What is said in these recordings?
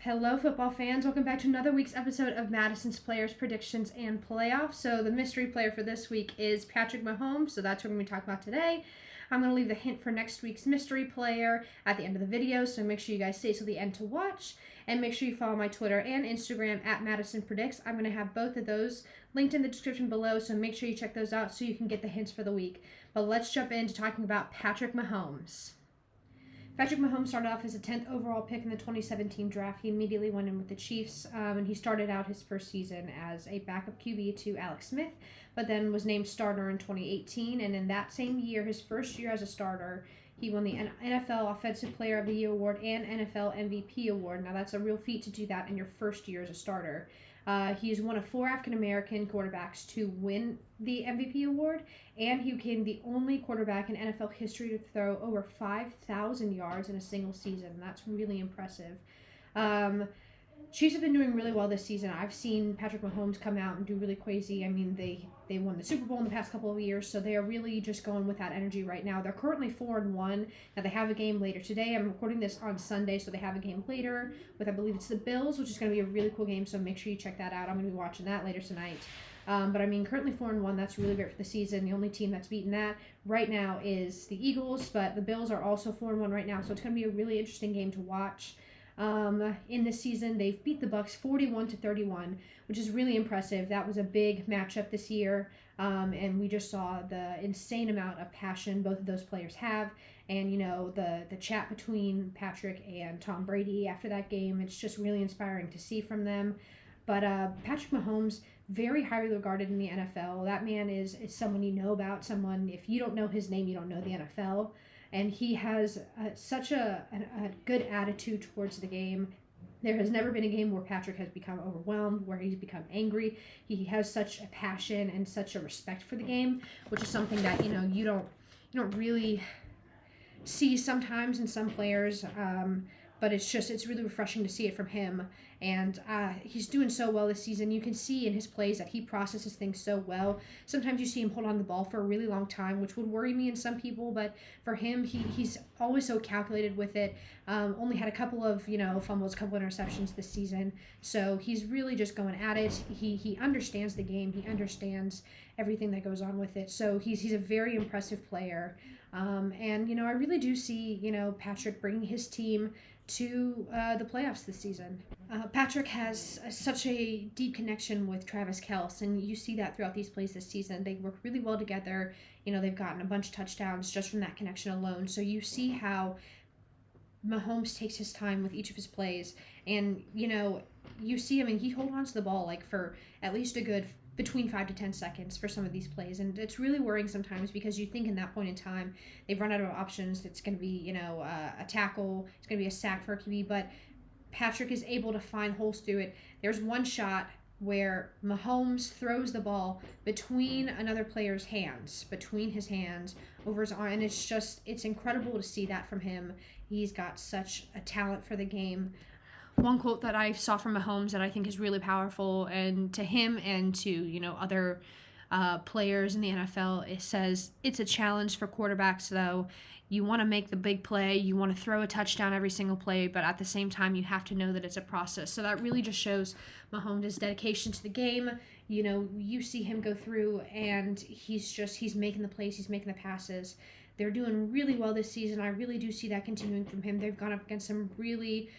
Hello, football fans. Welcome back to another week's episode of Madison's Players, Predictions, and Playoffs. So the mystery player for this week is Patrick Mahomes, so that's what we're going to be talking about today. I'm going to leave the hint for next week's mystery player at the end of the video, so make sure you guys stay till the end to watch. And make sure you follow my Twitter and Instagram at Madison Predicts. I'm going to have both of those linked in the description below, so make sure you check those out so you can get the hints for the week. But let's jump into talking about Patrick Mahomes. Patrick Mahomes started off as a 10th overall pick in the 2017 draft. He immediately went in with the Chiefs, and he started out his first season as a backup QB to Alex Smith, but then was named starter in 2018. And in that same year, his first year as a starter, he won the NFL Offensive Player of the Year award and NFL MVP award. Now, that's a real feat to do that in your first year as a starter. He is one of 4 African-American quarterbacks to win the MVP award, and he became the only quarterback in NFL history to throw over 5,000 yards in a single season. That's really impressive. Chiefs have been doing really well this season. I've seen Patrick Mahomes come out and do really crazy. I mean, they won the Super Bowl in the past couple of years, so they are really just going with that energy right now. They're currently 4-1. Now, they have a game later today. I'm recording this on Sunday, so they have a game later with, I believe it's the Bills, which is going to be a really cool game, so make sure you check that out. I'm going to be watching that later tonight. But I mean, currently 4-1, that's really great for the season. The only team that's beaten that right now is the Eagles, but the Bills are also 4-1 right now, so it's going to be a really interesting game to watch. In this season, they've beat the Bucs 41-31, which is really impressive. That was a big matchup this year, and we just saw the insane amount of passion both of those players have. And, you know, the chat between Patrick and Tom Brady after that game, it's just really inspiring to see from them. But Patrick Mahomes, very highly regarded in the NFL. That man is someone you know about, someone, if you don't know his name, you don't know the NFL. And he has such a good attitude towards the game. There has never been a game where Patrick has become overwhelmed, where he's become angry. He has such a passion and such a respect for the game, which is something that, you know, you don't really see sometimes in some players. But it's really refreshing to see it from him. And he's doing so well this season. You can see in his plays that he processes things so well. Sometimes you see him hold on to the ball for a really long time, which would worry me in some people. But for him, he's always so calculated with it. Only had a couple of, fumbles, a couple of interceptions this season. So he's really just going at it. He understands the game. He understands everything that goes on with it. So he's a very impressive player. And I really do see, Patrick bringing his team to the playoffs this season. Patrick has such a deep connection with Travis Kelce, and you see that throughout these plays this season. They work really well together. They've gotten a bunch of touchdowns just from that connection alone. So you see how Mahomes takes his time with each of his plays, and you see, he holds on to the ball like for at least a good between 5 to 10 seconds for some of these plays. And it's really worrying sometimes because you think in that point in time, they've run out of options. It's going to be, a tackle. It's going to be a sack for a QB. But Patrick is able to find holes through it. There's one shot where Mahomes throws the ball between another player's hands, between his hands, over his arm. And it's incredible to see that from him. He's got such a talent for the game. One quote that I saw from Mahomes that I think is really powerful, and to him and to, other players in the NFL, it says, it's a challenge for quarterbacks, though. You want to make the big play. You want to throw a touchdown every single play, but at the same time, you have to know that it's a process. So that really just shows Mahomes' dedication to the game. You see him go through, and he's making the plays. He's making the passes. They're doing really well this season. I really do see that continuing from him. They've gone up against some really,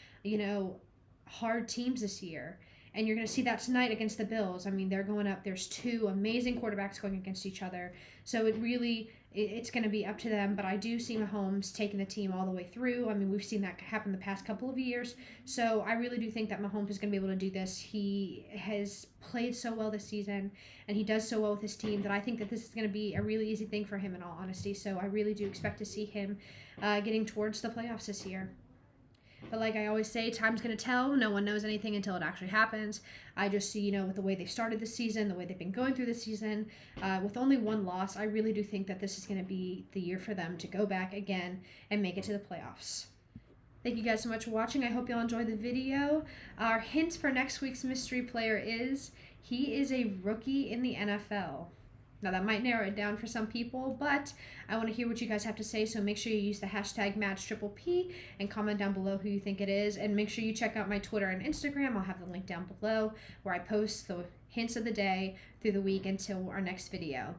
hard teams this year. And you're going to see that tonight against the Bills. They're going up. There's 2 amazing quarterbacks going against each other. So it's going to be up to them. But I do see Mahomes taking the team all the way through. We've seen that happen the past couple of years. So I really do think that Mahomes is going to be able to do this. He has played so well this season, and he does so well with his team that I think that this is going to be a really easy thing for him in all honesty. So I really do expect to see him getting towards the playoffs this year. But like I always say, time's going to tell. No one knows anything until it actually happens. I just see, with the way they've started the season, the way they've been going through the season, with only 1 loss, I really do think that this is going to be the year for them to go back again and make it to the playoffs. Thank you guys so much for watching. I hope you all enjoyed the video. Our hint for next week's mystery player is he is a rookie in the NFL. Now, that might narrow it down for some people, but I want to hear what you guys have to say, so make sure you use the hashtag MadsTripleP and comment down below who you think it is. And make sure you check out my Twitter and Instagram. I'll have the link down below where I post the hints of the day through the week until our next video.